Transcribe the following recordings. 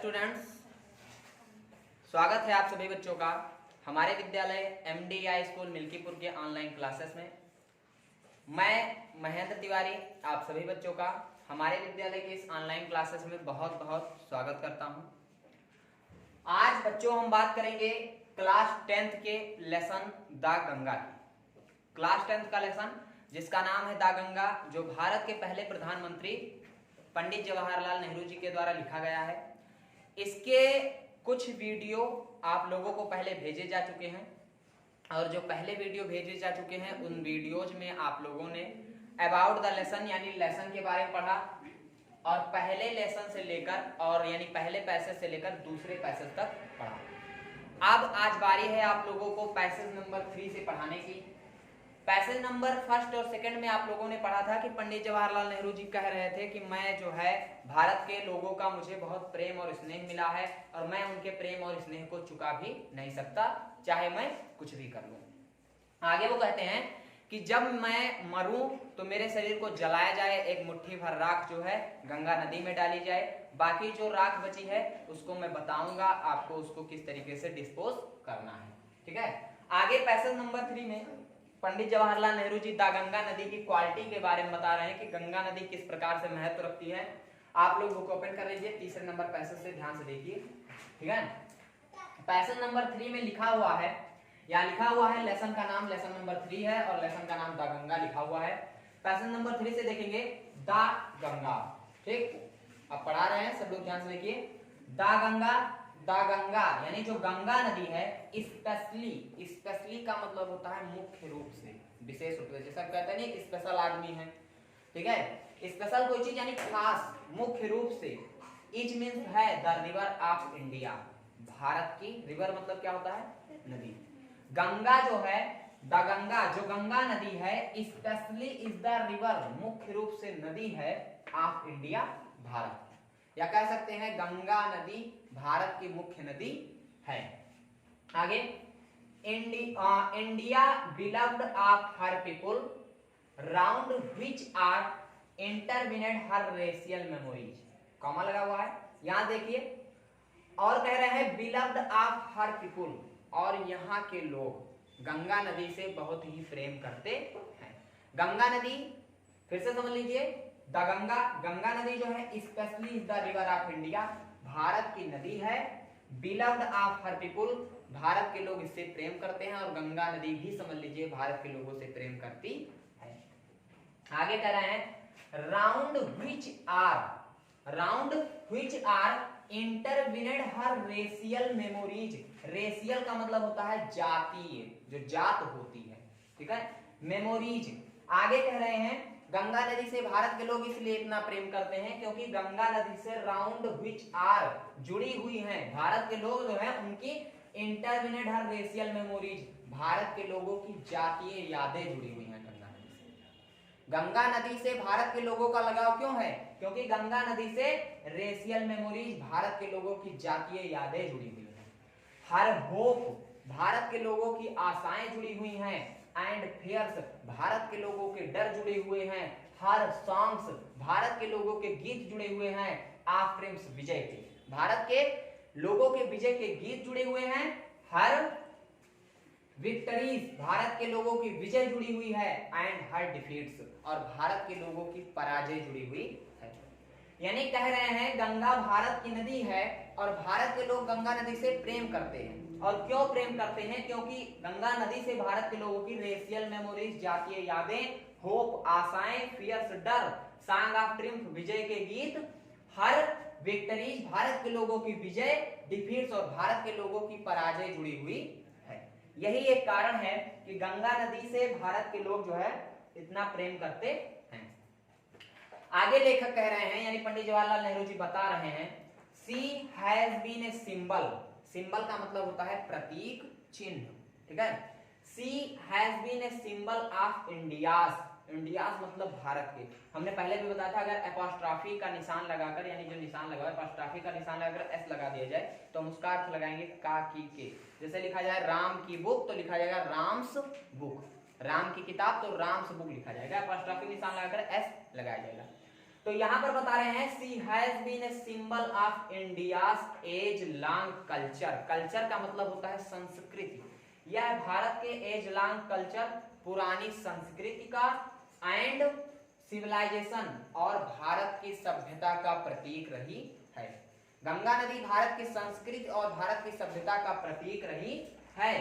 Students, स्वागत है आप सभी बच्चों का हमारे विद्यालय MDI स्कूल मिल्कीपुर के ऑनलाइन क्लासेस में। मैं महेंद्र तिवारी आप सभी बच्चों का हमारे विद्यालय के इस ऑनलाइन क्लासेस में बहुत बहुत स्वागत करता हूं। आज बच्चों हम बात करेंगे क्लास 10th के लेसन द गंगा की। क्लास 10th का लेसन जिसका नाम है द गंगा, जो भारत के पहले प्रधानमंत्री पंडित जवाहरलाल नेहरू जी के द्वारा लिखा गया है। इसके कुछ वीडियो आप लोगों को पहले भेजे जा चुके हैं और जो पहले वीडियो भेजे जा चुके हैं उन वीडियोज में आप लोगों ने अबाउट द लेसन यानी लेसन के बारे में पढ़ा और पहले लेसन से लेकर और यानी पहले पैसेज से लेकर दूसरे पैसेज तक पढ़ा। अब आज बारी है आप लोगों को पैसेज नंबर 3 से पढ़ाने की। पैसेज नंबर 1 और 2 में आप लोगों ने पढ़ा था कि पंडित जवाहरलाल नेहरू जी कह रहे थे कि मैं जो है भारत के लोगों का मुझे बहुत प्रेम और स्नेह मिला है और मैं उनके प्रेम और स्नेह को चुका भी नहीं सकता, चाहे मैं कुछ भी कर लूं। आगे वो कहते हैं कि जब मैं मरूं तो मेरे शरीर को जलाया जाए, एक मुट्ठी भर राख जो है गंगा नदी में डाली जाए, बाकी जो राख बची है उसको मैं बताऊंगा आपको उसको किस तरीके से डिस्पोज करना है। ठीक है, आगे पैसेज नंबर 3 में पंडित जवाहरलाल नेहरू जी द गंगा नदी की क्वालिटी के बारे में बता रहे हैं कि गंगा नदी किस प्रकार से महत्व रखती है। आप लोग बुक ओपन कर लीजिए, 3 नंबर पैसेज से ध्यान से देखिए। ठीक है, पैसेज नंबर 3 में लिखा हुआ है, यहाँ लिखा हुआ है लेसन का नाम लेसन नंबर 3 है और लेसन का नाम द गंगा लिखा हुआ है। पैसेज नंबर 3 से देखेंगे द गंगा। ठीक, अब पढ़ा रहे हैं, सब लोग ध्यान से देखिए। द गंगा, द गंगा यानी जो गंगा नदी है, स्पेशली का मतलब होता है मुख्य रूप से, विशेष रूप से, जैसा कहते हैं नहीं स्पेशल आदमी है। ठीक है, स्पेशल कोई चीज यानी खास, मुख्य रूप से। इज मींस है the river of India, Bharat की। रिवर मतलब क्या होता है? नदी। गंगा जो है द गंगा, जो गंगा नदी है, स्पेशली इज द रिवर, मुख्य रूप से नदी है ऑफ इंडिया, भारत, या कह सकते हैं गंगा नदी भारत की मुख्य नदी है। आगे India beloved of her people round which are intertwined her racial memories, comma लगा हुआ है यहां देखिए। और कह रहे हैं बिलव्ड ऑफ हर पीपल, और यहाँ के लोग गंगा नदी से बहुत ही प्रेम करते हैं। गंगा नदी फिर से समझ लीजिए, द गंगा, गंगा नदी जो है specially is the river of India, Bharat की नदी है। Beloved of her people, Bharat के लोग इससे प्रेम करते हैं, और गंगा नदी भी समझ लीजिए भारत के लोगों से प्रेम करती है। आगे कह रहे हैं round which are intertwined her racial memories. Racial का मतलब होता है जातीय, जो जात होती है। ठीक है, मेमोरीज। आगे कह रहे हैं गंगा नदी से भारत के लोग इसलिए इतना प्रेम करते हैं क्योंकि गंगा नदी से राउंड व्हिच आर जुड़ी हुई हैं, भारत के लोग जो है उनकी इंटरविनेड हर रेशियल मेमोरीज, भारत के लोगों की जातीय यादें जुड़ी हुई हैं गंगा नदी से। गंगा नदी से भारत के लोगों का लगाव क्यों है? क्योंकि गंगा नदी से रेशियल मेमोरीज, भारत के लोगों की जातीय यादें जुड़ी हुई हैं। हर होप, भारत के लोगों की आशाएं जुड़ी हुई हैं। एंड फियर्स, भारत के लोगों के डर जुड़े हुए हैं। हर सॉन्ग्स, भारत के लोगों के गीत जुड़े हुए हैं। आफ्रेम्स, विजय के, भारत के लोगों के विजय के गीत जुड़े हुए हैं। हर विक्टरीज, भारत के लोगों की विजय जुड़ी हुई है। एंड हर डिफीट्स, और भारत के लोगों की पराजय जुड़ी हुई है। यानी कह रहे हैं गंगा भारत की नदी है और भारत के लोग गंगा नदी से प्रेम करते हैं। और क्यों प्रेम करते हैं? क्योंकि गंगा नदी से भारत के लोगों की रेशियल मेमोरीज, जातीय यादें, होप, आशाएं, फियर्स, डर, सॉन्ग ऑफ ट्रिम्फ, विजय के गीत, हर विक्टरीज, भारत के लोगों की विजय, डिफीट्स, और भारत के लोगों की पराजय जुड़ी हुई है। यही एक कारण है कि गंगा नदी से भारत के लोग जो है इतना प्रेम करते हैं। आगे लेखक कह रहे हैं, यानी पंडित जवाहरलाल नेहरू जी बता रहे हैं, she has been a symbol. Symbol का मतलब होता है प्रतीक, चिन्ह। ठीक है, she has been a symbol of India's. India's मतलब भारत के। हमने पहले भी बताया था, अगर एपोस्ट्रॉफी का निशान लगाकर, यानी जो निशान लगा एपोस्ट्रॉफी का निशान लगाकर एस लगा दिया जाए तो हम उसका अर्थ लगाएंगे का की के। जैसे लिखा जाए राम की बुक तो लिखा जाएगा राम्स बुक, राम की किताब तो राम्स बुक लिखा जाएगा, एपोस्ट्रॉफी निशान लगाकर एस लगाया जाएगा। तो यहां पर बता रहे हैं she has been a symbol of India's age long culture. Culture का मतलब होता है संस्कृति। यह भारत के एज लॉन्ग कल्चर, पुरानी संस्कृति का, एंड सिविलाइजेशन और भारत की सभ्यता का प्रतीक रही है। गंगा नदी भारत की संस्कृति और भारत की सभ्यता का प्रतीक रही है।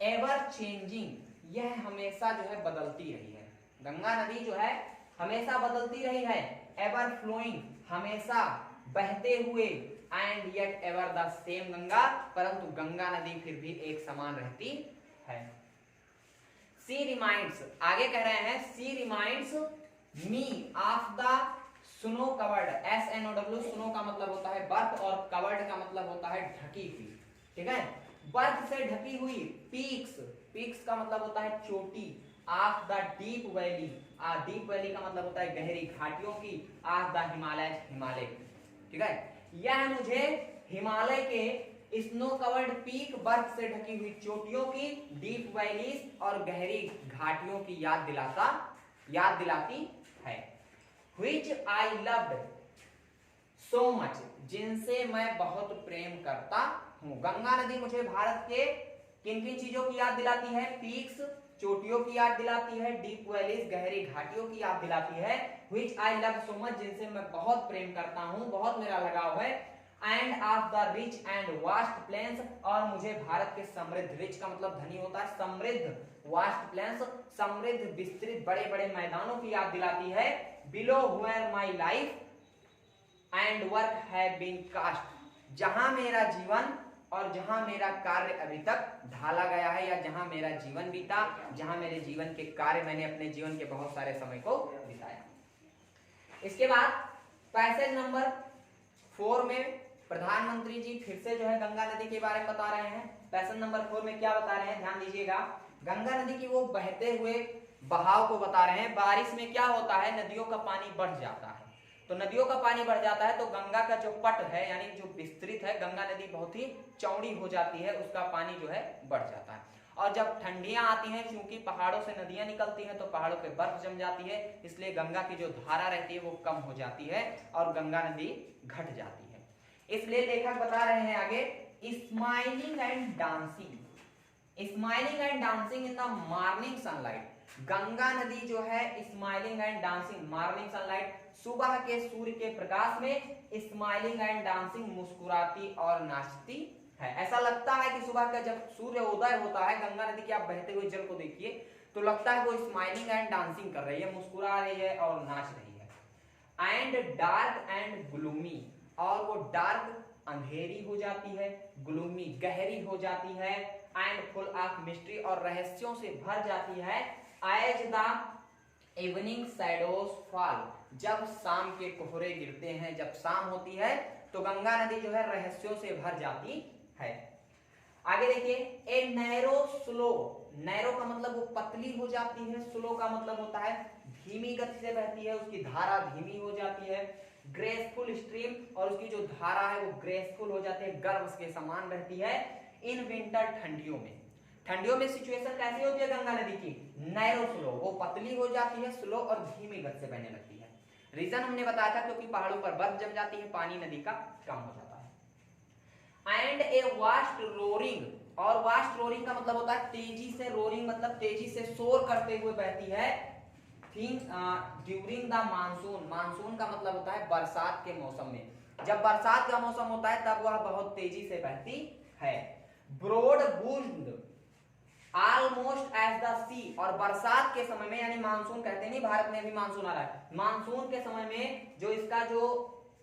एवर चेंजिंग, यह हमेशा जो है बदलती रही है। गंगा नदी जो है हमेशा बदलती रही है। एवर फ्लोइंग, हमेशा बहते हुए, and yet ever the same Ganga, परंतु गंगा नदी फिर भी एक समान रहती है। सी रिमाइंड्स, आगे कह रहे हैं she reminds me of the snow covered, SNOW, snow का मतलब होता है बर्फ और कवर्ड का मतलब होता है ढकी हुई। ठीक है, बर्फ से ढकी हुई, पीक्स, पीक्स का मतलब होता है चोटी, of the deep valley, deep valley का मतलब होता है गहरी घाटियों की, ऑफ द हिमालय, हिमालय। ठीक है, यह मुझे हिमालय के स्नो कवर्ड पीक, बर्फ से ढकी हुई चोटियों की, डीप वैलीज और गहरी घाटियों की याद दिलाती है। Which I loved so much, जिनसे मैं बहुत प्रेम करता हूँ। गंगा नदी मुझे भारत के किन किन चीजों की याद दिलाती है? पीक्स, चोटियों की याद दिलाती है, डीप वैलीज, गहरी घाटियों की याद दिलाती है। Which I love so much, जिनसे मैं बहुत प्रेम करता हूँ, बहुत मेरा लगाव है। And of the rich and vast plains, और मुझे भारत के समृद्ध, रिच का मतलब धनी होता है, समृद्ध, वास्ट प्लेन्स, समृद्ध विस्तृत बड़े बड़े मैदानों की याद दिलाती है। Below where my life and work have been cast, जहां मेरा जीवन और जहां मेरा कार्य अभी तक ढाला गया है, या जहां मेरा जीवन बीता, जहां मेरे जीवन के कार्य, मैंने अपने जीवन के बहुत सारे समय को बिताया। इसके बाद पैसेज नंबर 4 में प्रधानमंत्री जी फिर से जो है गंगा नदी के बारे में बता रहे हैं। पैसेज नंबर 4 में क्या बता रहे हैं, ध्यान दीजिएगा। गंगा नदी की वो बहते हुए बहाव को बता रहे हैं। बारिश में क्या होता है, नदियों का पानी बढ़ जाता है। तो नदियों का पानी बढ़ जाता है तो गंगा का जो पट है, यानी जो विस्तृत है, गंगा नदी बहुत ही चौड़ी हो जाती है, उसका पानी जो है बढ़ जाता है। और जब ठंडियां आती हैं, क्योंकि पहाड़ों से नदियां निकलती हैं तो पहाड़ों पे बर्फ जम जाती है, इसलिए गंगा की जो धारा रहती है वो कम हो जाती है और गंगा नदी घट जाती है। इसलिए लेखक बता रहे हैं आगे, smiling and dancing, smiling and dancing in the morning sunlight. Ganga नदी जो है smiling and dancing, morning sunlight, सुबह के सूर्य के प्रकाश में स्माइलिंग एंड डांसिंग, मुस्कुराती और नाचती है। ऐसा लगता है कि सुबह का जब सूर्य उदय होता है, गंगा नदी के आप बहते हुए जल को देखिए तो लगता है वो स्माइलिंग एंड डांसिंग कर रही है, मुस्कुरा रही है और नाच रही है। एंड डार्क एंड ग्लूमी, और वो डार्क अंधेरी हो जाती है, ग्लूमी गहरी हो जाती है, एंड फुल ऑफ मिस्ट्री और रहस्यों से भर जाती है। As the evening shadows fall, जब शाम के कोहरे गिरते हैं, जब शाम होती है तो गंगा नदी जो है रहस्यों से भर जाती है। आगे देखिए, ए नैरो स्लो, नैरो का मतलब वो पतली हो जाती है, स्लो का मतलब होता है धीमी गति से बहती है, उसकी धारा धीमी हो जाती है। ग्रेसफुल स्ट्रीम, और उसकी जो धारा है वो ग्रेसफुल हो जाती है, गर्व के समान रहती है। इन विंटर, ठंडियों में, ठंडियों में सिचुएशन कैसी होती है गंगा नदी की, नैरो स्लो, वो पतली हो जाती है, स्लो और धीमी गति से बहने लगती है। रीजन हमने बताया था, क्योंकि पहाड़ों पर बर्फ जम जाती है, पानी नदी का कम हो जाता है। एंड ए वास्ट रोरिंग, और वास्ट रोरिंग का मतलब होता है तेजी से, रोरिंग मतलब तेजी से शोर करते हुए बहती है। ड्यूरिंग द मानसून, मानसून का मतलब होता है बरसात के मौसम में, जब बरसात का मौसम होता है तब वह बहुत तेजी से बहती है। Broad बूस्ड almost as the sea, और बरसात के समय में, यानी मानसून कहते नहीं, भारत में भी मानसून आ रहा है, मानसून के समय में जो इसका जो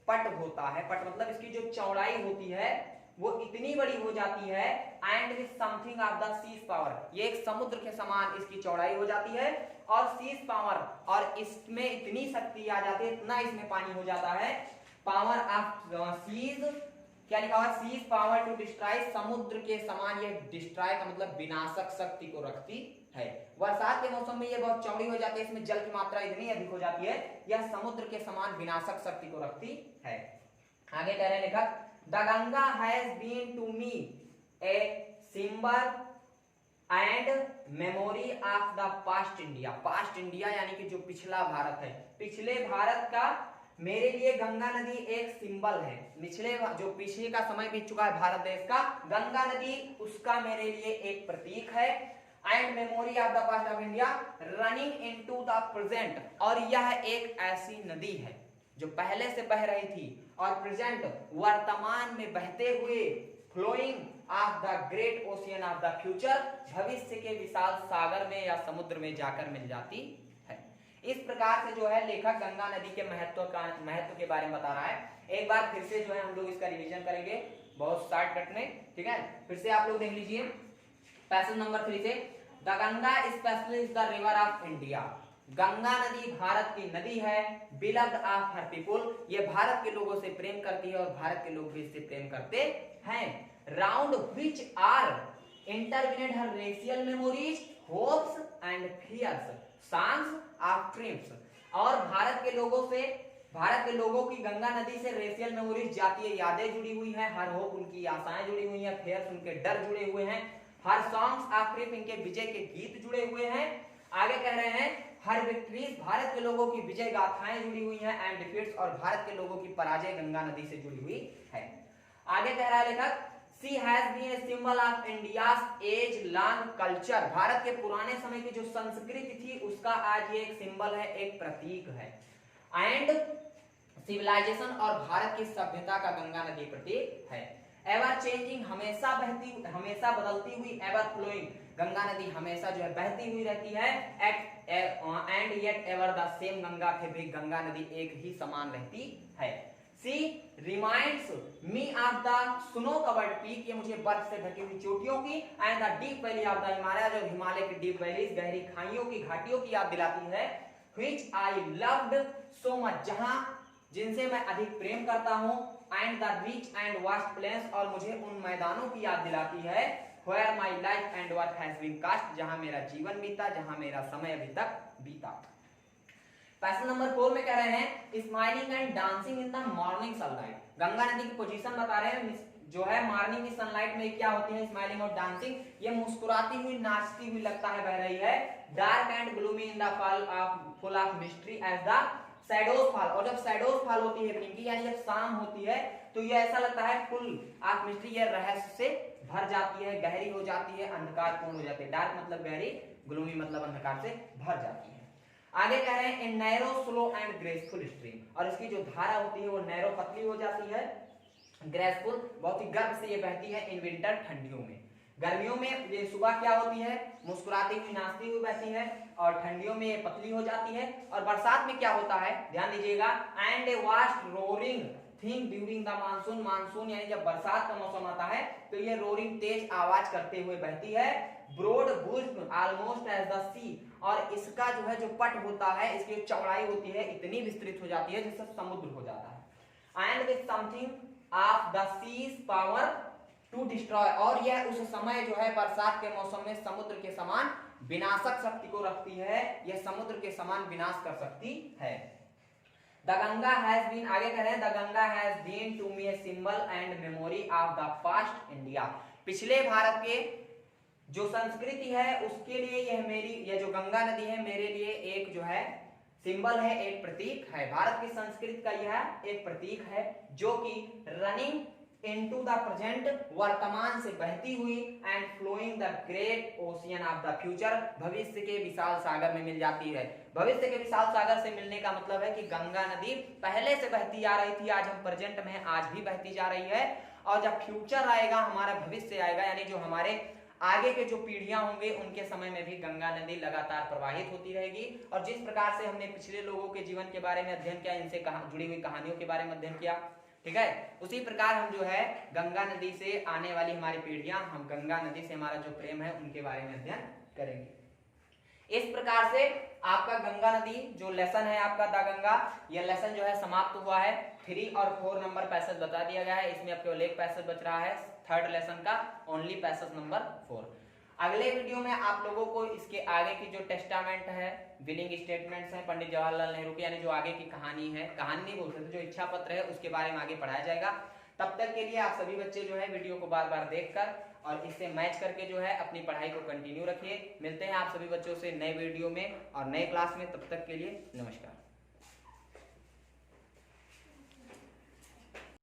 पट होता है, पट मतलब इसकी जो चौड़ाई होती है वो इतनी बड़ी हो जाती है। And with something of the sea's power, ये एक समुद्र के समान इसकी चौड़ाई हो जाती है, और सीज पावर, और इसमें इतनी शक्ति आ जाती है, इतना इसमें पानी हो जाता है। पावर ऑफ सीज, क्या लिखा हुआ, सीज पावर टू डिस्ट्रॉय, समुद्र के समान ये डिस्ट्रॉय का मतलब विनाशक शक्ति को रखती है। बरसात के मौसम में ये बहुत चौड़ी हो जाती है, इसमें जल की मात्रा इतनी अधिक हो जाती है, यह समुद्र के समान विनाशक शक्ति को रखती है। आगे कह रहे हैं लेखक, the Ganga has been to me a symbol and memory of the past India, past India यानी कि जो पिछला भारत है, पिछले भारत का मेरे लिए गंगा नदी एक सिंबल है। पिछले का समय बीत चुका है भारत देश का, गंगा नदी उसका मेरे लिए एक प्रतीक है। And memory of the past of India running into the present, और यह एक ऐसी नदी है जो पहले से बह रही थी और प्रेजेंट वर्तमान में बहते हुए flowing of the great ocean of the future, भविष्य के विशाल सागर में या समुद्र में जाकर मिल जाती है। इस प्रकार से जो है लेखक गंगा नदी के महत्व के बारे में बता रहा है। एक बार फिर से जो है हम लोग इसका रिवीजन करेंगे बहुत शॉर्टकट में, ठीक है। फिर से आप लोग देख लीजिए पैसेज नंबर 3 से, the Ganga specially is the river of India. Ganga नदी भारत की नदी है। बिलव्ड ऑफ हर पीपुल, ये भारत के लोगों से प्रेम करती है और भारत के लोग भी इससे प्रेम करते हैं। Round which are intertwined her racial memories, hopes and fears, songs of dreams. और भारत के लोगों की गंगा नदी से रेशियल मेमोरीज, जातीय यादें जुड़ी हुई हैं, हर होप उनकी आशाएं जुड़ी हुई हैं, फियर्स उनके डर जुड़े हुए हैं, हर सॉन्ग्स ऑफ ट्रिप इनके विजय के गीत जुड़े हुए हैं। आगे कह रहे हैं हर विक्ट्रीज, भारत के लोगों की विजय गाथाएं जुड़ी हुई हैं, एंड डिफीट्स, और भारत के लोगों की पराजय गंगा नदी से जुड़ी हुई है। आगे कह रहा है लेखक, she has been a symbol of India's age long culture. भारत के पुराने समय की जो संस्कृति थी उसका आज ये एक सिंबल है, एक प्रतीक है। एंड सिविलाइजेशन, और भारत की सभ्यता का गंगा नदी प्रतीक है। एवर चेंजिंग, हमेशा बदलती हुई, एवर फ्लोइंग, गंगा नदी हमेशा जो है बहती हुई रहती है। And yet ever the same, Ganga, फिर भी गंगा नदी एक ही समान रहती है। She reminds me of the snow covered peak, ये मुझे बर्फ से ढकी हुई चोटियों की, and the deep valley of the Himalaya, जो हिमालय की डीप वैलीज, गहरी खाइयों की घाटियों की याद दिलाती है। Which I loved so much, जिनसे मैं अधिक प्रेम करता हूं। And the rich and vast plains, और मुझे उन मैदानों की याद दिलाती है। Where my life and work has been cast, जहां मेरा जीवन बीता, जहां मेरा समय अभी तक बीता। पैसेज नंबर 4 में कह रहे हैं smiling and dancing in the morning sunlight. Ganga नदी की पोजीशन बता रहे हैं, जो है मॉर्निंग की सनलाइट में क्या होती है, स्माइलिंग और डांसिंग, ये मुस्कुराती हुई नाचती हुई लगता है बह रही है। Dark and gloomy in the full of mystery as the shadows fall, और जब शैडोज फॉल होती है इवनिंग की, यानी जब शाम होती है, तो ये ऐसा लगता है फुल ऑफ मिस्ट्री, ये रहस्य से भर जाती है, गहरी हो जाती है, अंधकार पूर्ण हो जाती है। डार्क मतलब गहरी, ग्लूमी मतलब अंधकार से भर जाती है। आगे कह रहे हैं इन narrow slow and graceful stream, और इसकी जो धारा होती है वो नैरो पतली हो जाती है, ग्रेसफुल बहुत ही गर्व से ये बहती है। इन विंटर, ठंडियों में, गर्मियों में ये सुबह क्या होती है, मुस्कुराती हुई नाचती हुई बहती है, और ठंडियों में ये पतली हो जाती है। और बरसात में क्या होता है, ध्यान दीजिएगा, and a vast roaring thing during the monsoon, monsoon यानी जब बरसात का मौसम आता है तो ये रोरिंग तेज आवाज करते हुए बहती है। ब्रॉड बुर्ज ऑलमोस्ट एज द सी, और इसका जो है जो पट होता है, इसकी जो चौड़ाई होती है इतनी विस्तृत हो जाती है जिससे समुद्र हो जाता है। And with something of the sea's power to destroy, और यह उस समय जो है बरसात के मौसम में समुद्र के समान विनाशक शक्ति को रखती है, यह समुद्र के समान विनाश कर सकती है। द गंगा हैज बीन, आगे कह रहे हैं the Ganga has been to me a symbol and memory of the past India. पिछले भारत के जो संस्कृति है उसके लिए यह जो गंगा नदी है मेरे लिए एक जो है सिंबल है, एक प्रतीक है। भारत की संस्कृति का यह एक प्रतीक है जो कि रनिंग इनटू द प्रेजेंट, वर्तमान से बहती हुई, and flowing the great ocean of the future, भविष्य के विशाल सागर में मिल जाती है। भविष्य के विशाल सागर से मिलने का मतलब है कि गंगा नदी पहले से बहती आ रही थी, आज हम प्रेजेंट में आज भी बहती जा रही है, और जब फ्यूचर आएगा, हमारा भविष्य आएगा, यानी जो हमारे आगे के जो पीढ़ियां होंगे उनके समय में भी गंगा नदी लगातार प्रवाहित होती रहेगी। और जिस प्रकार से हमने पिछले लोगों के जीवन के बारे में अध्ययन किया, इनसे जुड़ी हुई कहानियों के बारे में अध्ययन किया, ठीक है, उसी प्रकार हम जो है गंगा नदी से आने वाली हमारी पीढ़ियां, हम गंगा नदी से हमारा जो प्रेम है उनके बारे में अध्ययन करेंगे। इस प्रकार से आपका गंगा नदी जो लेसन है आपका द गंगा, यह लेसन जो है समाप्त हुआ है। 3 और 4 नंबर पैसेज बता दिया गया है, इसमें अब केवल एक पैसेज बच रहा है थर्ड लेसन का, ओनली पैसेज नंबर 4। अगले वीडियो में आप लोगों को इसके आगे की जो टेस्टामेंट है, विलिंग स्टेटमेंट्स हैं पंडित जवाहरलाल नेहरू के, यानी जो आगे की कहानी है, कहानी नहीं बोल सकते, जो इच्छा पत्र है उसके बारे में आगे पढ़ाया जाएगा। तब तक के लिए आप सभी बच्चे जो है वीडियो को बार बार देखकर और इससे मैच करके जो है अपनी पढ़ाई को कंटिन्यू रखिए। मिलते हैं आप सभी बच्चों से नए वीडियो में और नए क्लास में, तब तक के लिए नमस्कार।